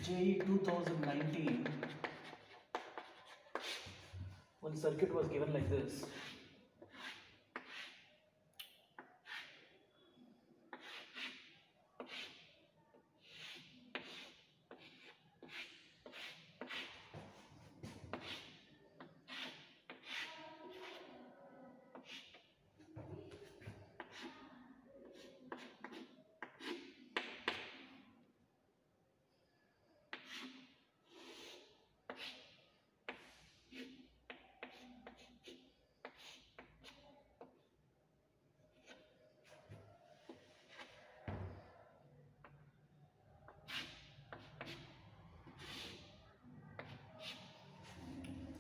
JEE 2019, one circuit was given like this.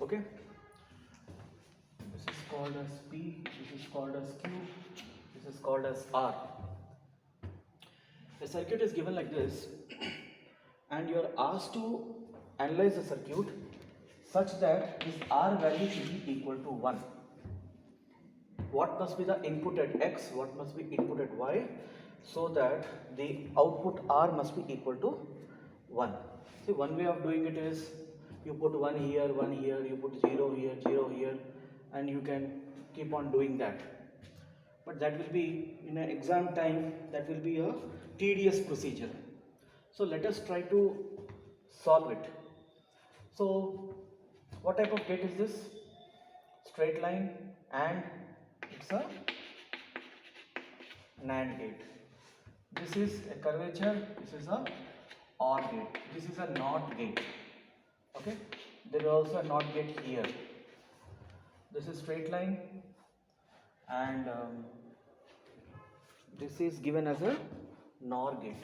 Okay, this is called as P, this is called as Q, this is called as R. The circuit is given like this, and you are asked to analyze the circuit such that this R value should be equal to 1. What must be the input at X, what must be input at Y, so that the output R must be equal to 1. See, one way of doing it is you put 1 here, you put 0 here, 0 here, and you can keep on doing that. But that will be, in an exam time, that will be a tedious procedure. So let us try to solve it. So what type of gate is this? Straight line, and it's a NAND gate. This is a curvature, this is a OR gate, this is a NOT gate. Okay, there is also a NOT gate here. This is straight line, and this is given as a NOR gate.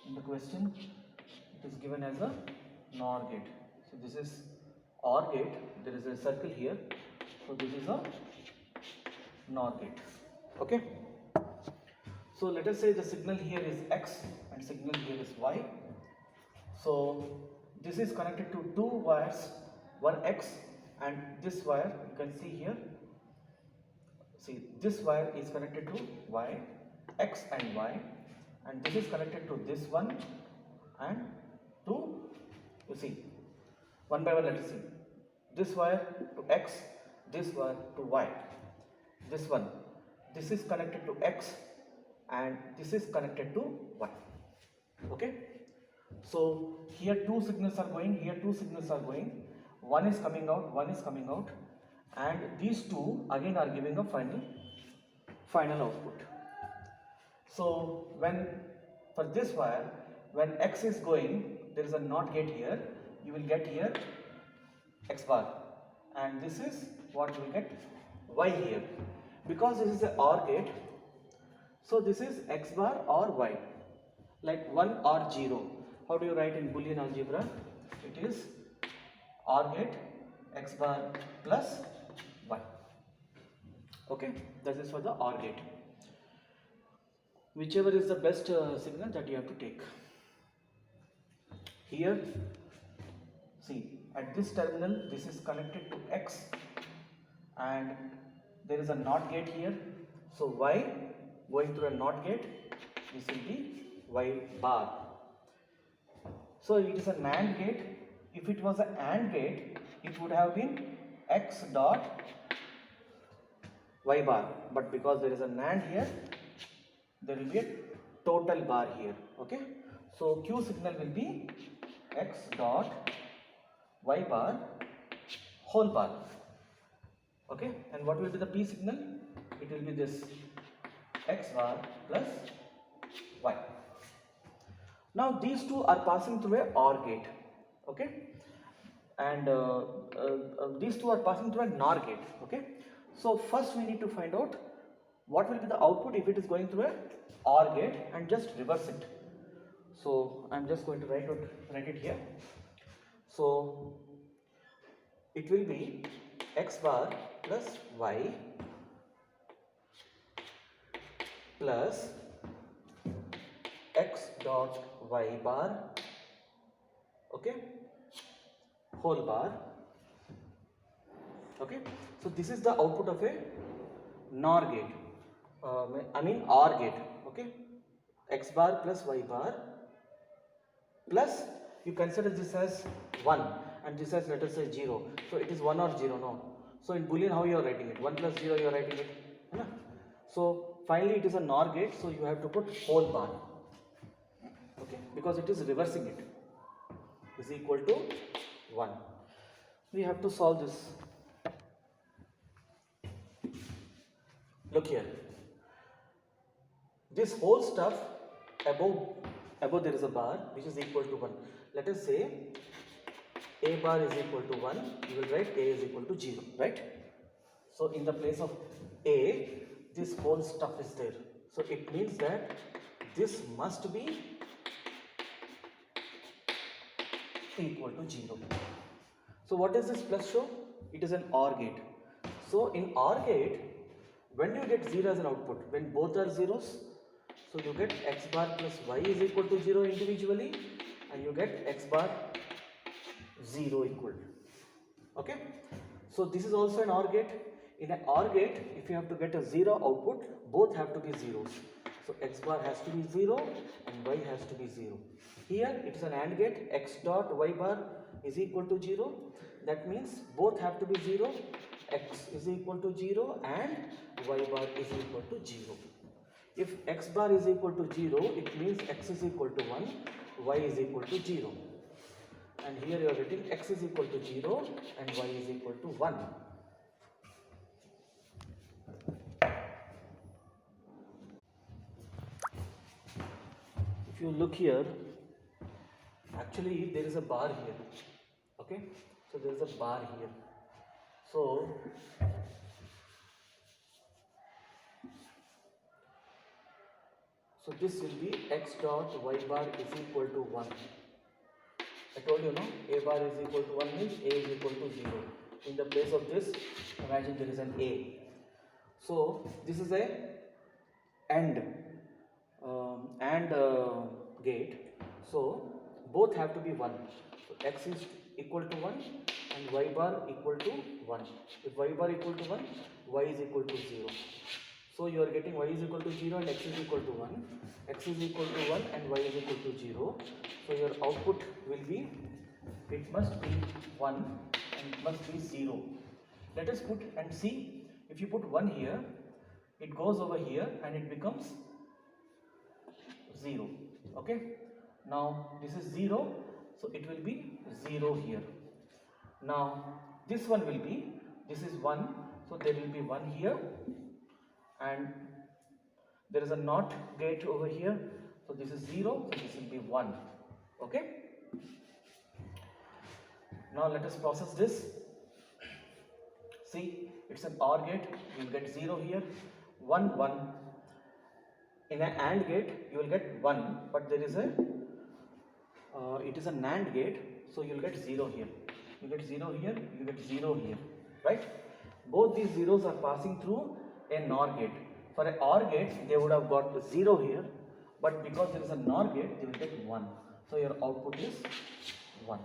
In the question, it is given as a NOR gate. So this is OR gate, there is a circle here, so this is a NOR gate. Okay, so let us say the signal here is X and signal here is Y. So this is connected to two wires, one X and this wire, you can see here. See, this wire is connected to Y, X and Y, and this is connected to this one and to, you see, one by one let us see. This wire to X, this wire to Y, this one, this is connected to X and this is connected to Y. Okay, so here two signals are going, here two signals are going, one is coming out, one is coming out, and these two again are giving a final output. So when for this wire, when X is going, there is a NOT gate here, you will get here X bar, and this is what you will get Y here. Because this is a OR gate, so this is X bar or Y, like 1 or 0. How do you write in Boolean algebra? It is OR gate X bar plus Y. Okay, that is for the OR gate. Whichever is the best signal that you have to take. Here, see, at this terminal, this is connected to X and there is a NOT gate here. So Y going through a NOT gate, this will be Y bar. So it is a NAND gate. If it was an AND gate, it would have been X dot Y bar. But because there is a NAND here, there will be a total bar here. Okay, so Q signal will be X dot Y bar whole bar. Okay, and what will be the P signal? It will be this X bar plus Y. Now these two are passing through a OR gate. Okay, and these two are passing through a NOR gate. Okay, so first we need to find out what will be the output if it is going through a OR gate, and just reverse it. So I am just going to write it here. So it will be X bar plus Y plus X dot Y bar, okay, whole bar. Okay, so this is the output of a NOR gate, OR gate. okay, x bar plus y bar plus, you consider this as 1 and this as, let us say, 0. So it is 1 or 0, no. So in Boolean, how you are writing it? 1 plus 0 you are writing it. Right? So finally it is a NOR gate, so you have to put whole bar, okay, because it is reversing it, is equal to 1. We have to solve this. Look here, this whole stuff above there is a bar which is equal to 1. Let us say a bar is equal to 1, you will write a is equal to 0, right? So in the place of a, this whole stuff is there. So it means that this must be equal to 0. So what does this plus show? It is an OR gate. So in OR gate, when do you get 0 as an output? When both are zeros. So you get x bar plus y is equal to 0 individually, and you get x bar 0 equal. Okay. So this is also an OR gate. In an OR gate, if you have to get a 0 output, both have to be zeros. So x bar has to be 0 and y has to be 0. Here it is an AND gate, x dot y bar is equal to 0. That means both have to be 0, x is equal to 0 and y bar is equal to 0. If x bar is equal to 0, it means x is equal to 1, y is equal to 0. And here you are getting x is equal to 0 and y is equal to 1. If you look here, actually there is a bar here, okay, so there is a bar here. So this will be x dot y bar is equal to 1. I told you, no, a bar is equal to 1 means a is equal to 0. In the place of this, imagine there is an a. So this is a AND gate. So both have to be 1. So x is equal to 1 and y bar equal to 1. If y bar equal to 1, y is equal to 0. So you are getting y is equal to 0 and x is equal to 1. X is equal to 1 and y is equal to 0. So your output will be, it must be 1 and it must be 0. Let us put and see. If you put 1 here, it goes over here and it becomes 0. Okay. Now this is 0, so it will be 0 here. Now this one will be, this is 1, so there will be 1 here, and there is a NOT gate over here, so this is 0, so this will be 1. Okay. Now let us process this. See, it's an OR gate, you will get 0 here, 1, 1. In an AND gate, you will get 1, but there is a, it is a NAND gate, so you will get 0 here. You get 0 here, you get 0 here, right? Both these zeros are passing through a NOR gate. For an OR gate, they would have got 0 here, but because there is a NOR gate, they will get 1. So your output is 1.